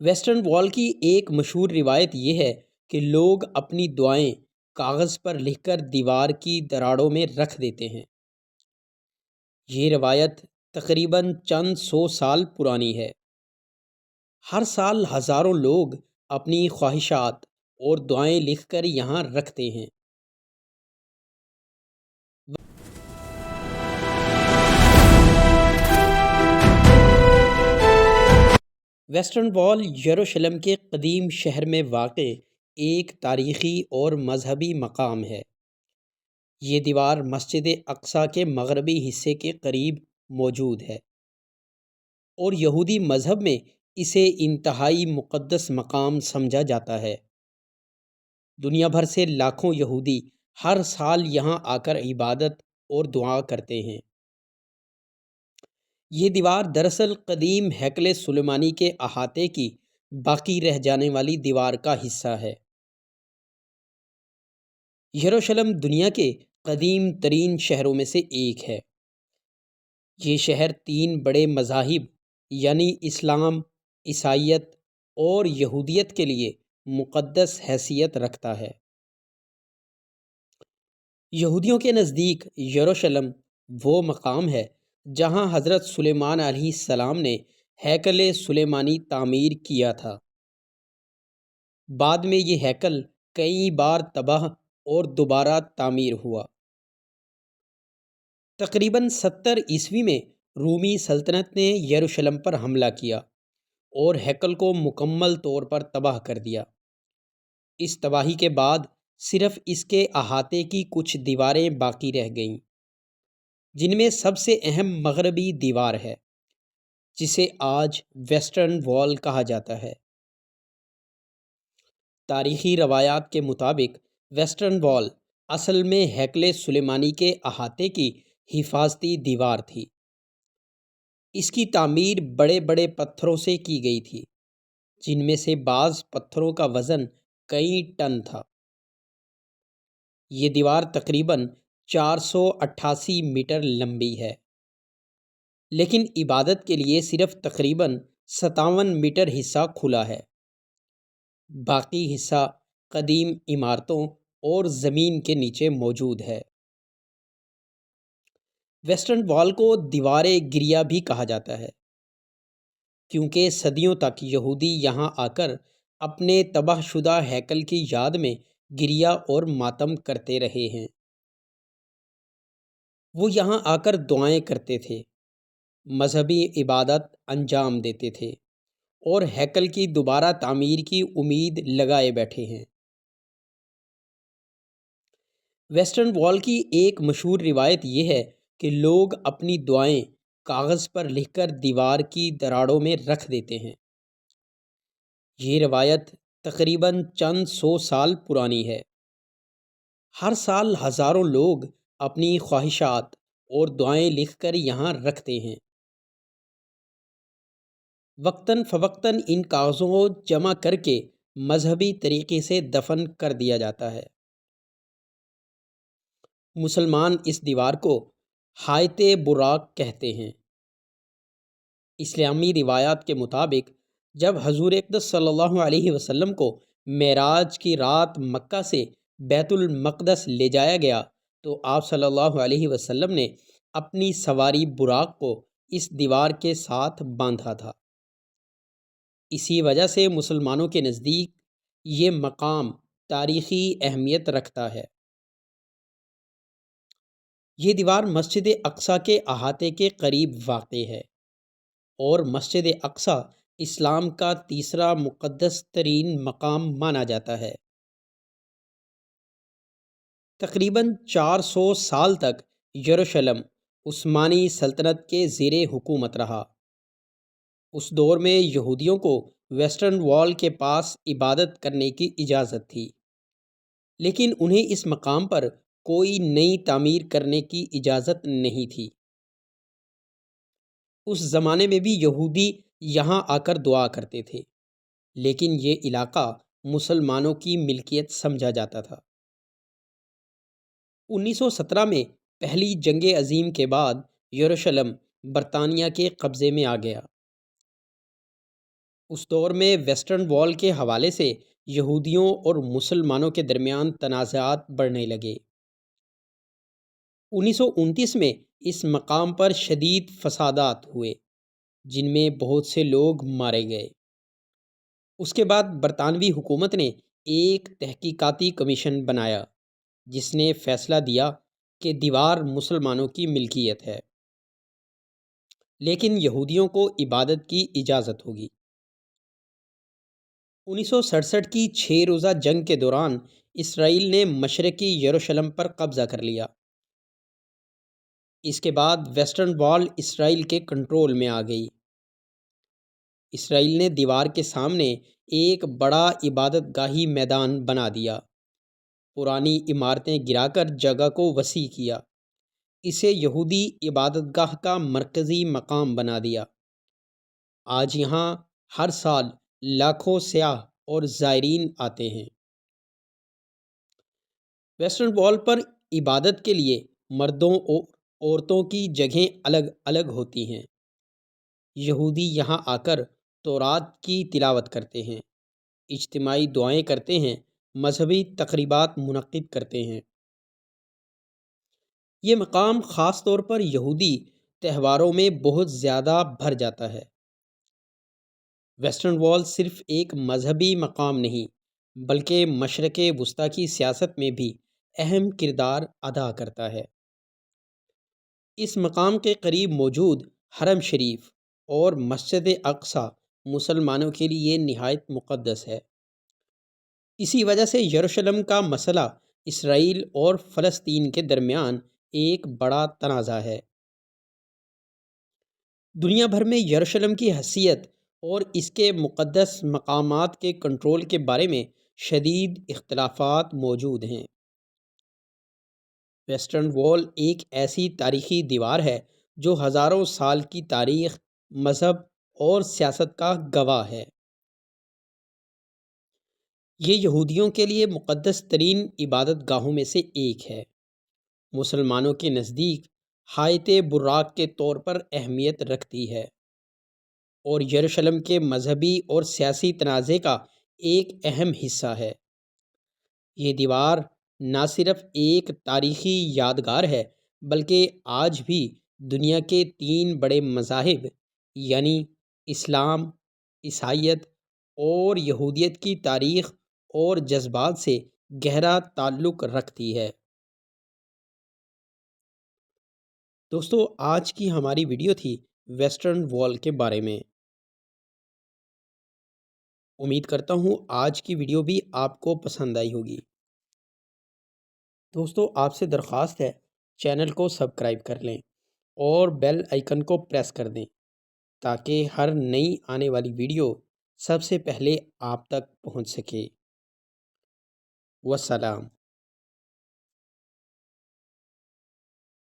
Western وال کی ایک مشہور روایت یہ ہے کہ لوگ اپنی دعائیں کاغذ پر لکھ کر دیوار کی دراڑوں میں رکھ دیتے ہیں۔ یہ روایت تقریباً چند سو سال پرانی ہے۔ ہر سال ہزاروں لوگ اپنی خواہشات اور دعائیں لکھ کر یہاں رکھتے ہیں۔ ویسٹرن وال یروشلم کے قدیم شہر میں واقع ایک تاریخی اور مذہبی مقام ہے۔ یہ دیوار مسجد اقصیٰ کے مغربی حصے کے قریب موجود ہے اور یہودی مذہب میں اسے انتہائی مقدس مقام سمجھا جاتا ہے۔ دنیا بھر سے لاکھوں یہودی ہر سال یہاں آ کر عبادت اور دعا کرتے ہیں۔ یہ دیوار دراصل قدیم ہیکل سلیمانی کے احاطے کی باقی رہ جانے والی دیوار کا حصہ ہے۔ یروشلم دنیا کے قدیم ترین شہروں میں سے ایک ہے۔ یہ شہر تین بڑے مذاہب یعنی اسلام، عیسائیت اور یہودیت کے لیے مقدس حیثیت رکھتا ہے۔ یہودیوں کے نزدیک یروشلم وہ مقام ہے جہاں حضرت سلیمان علیہ السلام نے ہیکل سلیمانی تعمیر کیا تھا۔ بعد میں یہ ہیکل کئی بار تباہ اور دوبارہ تعمیر ہوا۔ تقریباً 70 عیسوی میں رومی سلطنت نے یروشلم پر حملہ کیا اور ہیکل کو مکمل طور پر تباہ کر دیا۔ اس تباہی کے بعد صرف اس کے احاطے کی کچھ دیواریں باقی رہ گئیں، جن میں سب سے اہم مغربی دیوار ہے، جسے آج ویسٹرن وال کہا جاتا ہے۔ تاریخی روایات کے مطابق ویسٹرن وال اصل میں ہیکل سلیمانی کے احاطے کی حفاظتی دیوار تھی۔ اس کی تعمیر بڑے بڑے پتھروں سے کی گئی تھی، جن میں سے بعض پتھروں کا وزن کئی ٹن تھا۔ یہ دیوار تقریباً 488 میٹر لمبی ہے، لیکن عبادت کے لیے صرف تقریباً 57 میٹر حصہ کھلا ہے۔ باقی حصہ قدیم عمارتوں اور زمین کے نیچے موجود ہے۔ ویسٹرن وال کو دیوار گریہ بھی کہا جاتا ہے، کیونکہ صدیوں تک یہودی یہاں آ کر اپنے تباہ شدہ ہیکل کی یاد میں گریہ اور ماتم کرتے رہے ہیں۔ وہ یہاں آ کر دعائیں کرتے تھے، مذہبی عبادت انجام دیتے تھے اور ہیکل کی دوبارہ تعمیر کی امید لگائے بیٹھے ہیں۔ ویسٹرن وال کی ایک مشہور روایت یہ ہے کہ لوگ اپنی دعائیں کاغذ پر لکھ کر دیوار کی دراڑوں میں رکھ دیتے ہیں۔ یہ روایت تقریباً چند سو سال پرانی ہے۔ ہر سال ہزاروں لوگ اپنی خواہشات اور دعائیں لکھ کر یہاں رکھتے ہیں۔ وقتاً فوقتاً ان کاغذوں کو جمع کر کے مذہبی طریقے سے دفن کر دیا جاتا ہے۔ مسلمان اس دیوار کو حائط براق کہتے ہیں۔ اسلامی روایات کے مطابق جب حضور اقدس صلی اللہ علیہ وسلم کو معراج کی رات مکہ سے بیت المقدس لے جایا گیا تو آپ صلی اللہ علیہ وسلم نے اپنی سواری براق کو اس دیوار کے ساتھ باندھا تھا۔ اسی وجہ سے مسلمانوں کے نزدیک یہ مقام تاریخی اہمیت رکھتا ہے۔ یہ دیوار مسجد اقصیٰ کے احاطے کے قریب واقع ہے اور مسجد اقصیٰ اسلام کا تیسرا مقدس ترین مقام مانا جاتا ہے۔ تقریباً 400 سال تک یروشلم عثمانی سلطنت کے زیر حکومت رہا۔ اس دور میں یہودیوں کو ویسٹرن وال کے پاس عبادت کرنے کی اجازت تھی، لیکن انہیں اس مقام پر کوئی نئی تعمیر کرنے کی اجازت نہیں تھی۔ اس زمانے میں بھی یہودی یہاں آ کر دعا کرتے تھے، لیکن یہ علاقہ مسلمانوں کی ملکیت سمجھا جاتا تھا۔ 1917 میں پہلی جنگ عظیم کے بعد یروشلم برطانیہ کے قبضے میں آ گیا۔ اس دور میں ویسٹرن وال کے حوالے سے یہودیوں اور مسلمانوں کے درمیان تنازعات بڑھنے لگے۔ 1929 میں اس مقام پر شدید فسادات ہوئے جن میں بہت سے لوگ مارے گئے۔ اس کے بعد برطانوی حکومت نے ایک تحقیقاتی کمیشن بنایا جس نے فیصلہ دیا کہ دیوار مسلمانوں کی ملکیت ہے، لیکن یہودیوں کو عبادت کی اجازت ہوگی۔ 1967 کی 6 روزہ جنگ کے دوران اسرائیل نے مشرقی یروشلم پر قبضہ کر لیا۔ اس کے بعد ویسٹرن وال اسرائیل کے کنٹرول میں آ گئی۔ اسرائیل نے دیوار کے سامنے ایک بڑا عبادت گاہی میدان بنا دیا، پرانی عمارتیں گرا کر جگہ کو وسیع کیا، اسے یہودی عبادت گاہ کا مرکزی مقام بنا دیا۔ آج یہاں ہر سال لاکھوں سیاح اور زائرین آتے ہیں۔ ویسٹرن وال پر عبادت کے لیے مردوں اور عورتوں کی جگہیں الگ الگ ہوتی ہیں۔ یہودی یہاں آ کر تورات کی تلاوت کرتے ہیں، اجتماعی دعائیں کرتے ہیں، مذہبی تقریبات منعقد کرتے ہیں۔ یہ مقام خاص طور پر یہودی تہواروں میں بہت زیادہ بھر جاتا ہے۔ ویسٹرن وال صرف ایک مذہبی مقام نہیں بلکہ مشرق وسطیٰ کی سیاست میں بھی اہم کردار ادا کرتا ہے۔ اس مقام کے قریب موجود حرم شریف اور مسجد اقصی مسلمانوں کے لیے نہایت مقدس ہے۔ اسی وجہ سے یروشلم کا مسئلہ اسرائیل اور فلسطین کے درمیان ایک بڑا تنازع ہے۔ دنیا بھر میں یروشلم کی حیثیت اور اس کے مقدس مقامات کے کنٹرول کے بارے میں شدید اختلافات موجود ہیں۔ ویسٹرن وال ایک ایسی تاریخی دیوار ہے جو ہزاروں سال کی تاریخ، مذہب اور سیاست کا گواہ ہے۔ یہ یہودیوں کے لیے مقدس ترین عبادت گاہوں میں سے ایک ہے۔ مسلمانوں کے نزدیک حائط براق کے طور پر اہمیت رکھتی ہے اور یروشلم کے مذہبی اور سیاسی تنازع کا ایک اہم حصہ ہے۔ یہ دیوار نہ صرف ایک تاریخی یادگار ہے بلکہ آج بھی دنیا کے 3 بڑے مذاہب یعنی اسلام، عیسائیت اور یہودیت کی تاریخ اور جذبات سے گہرا تعلق رکھتی ہے۔ دوستو، آج کی ہماری ویڈیو تھی ویسٹرن وال کے بارے میں۔ امید کرتا ہوں آج کی ویڈیو بھی آپ کو پسند آئی ہوگی۔ دوستو، آپ سے درخواست ہے چینل کو سبسکرائب کر لیں اور بیل آئیکن کو پریس کر دیں تاکہ ہر نئی آنے والی ویڈیو سب سے پہلے آپ تک پہنچ سکے۔ والسلام۔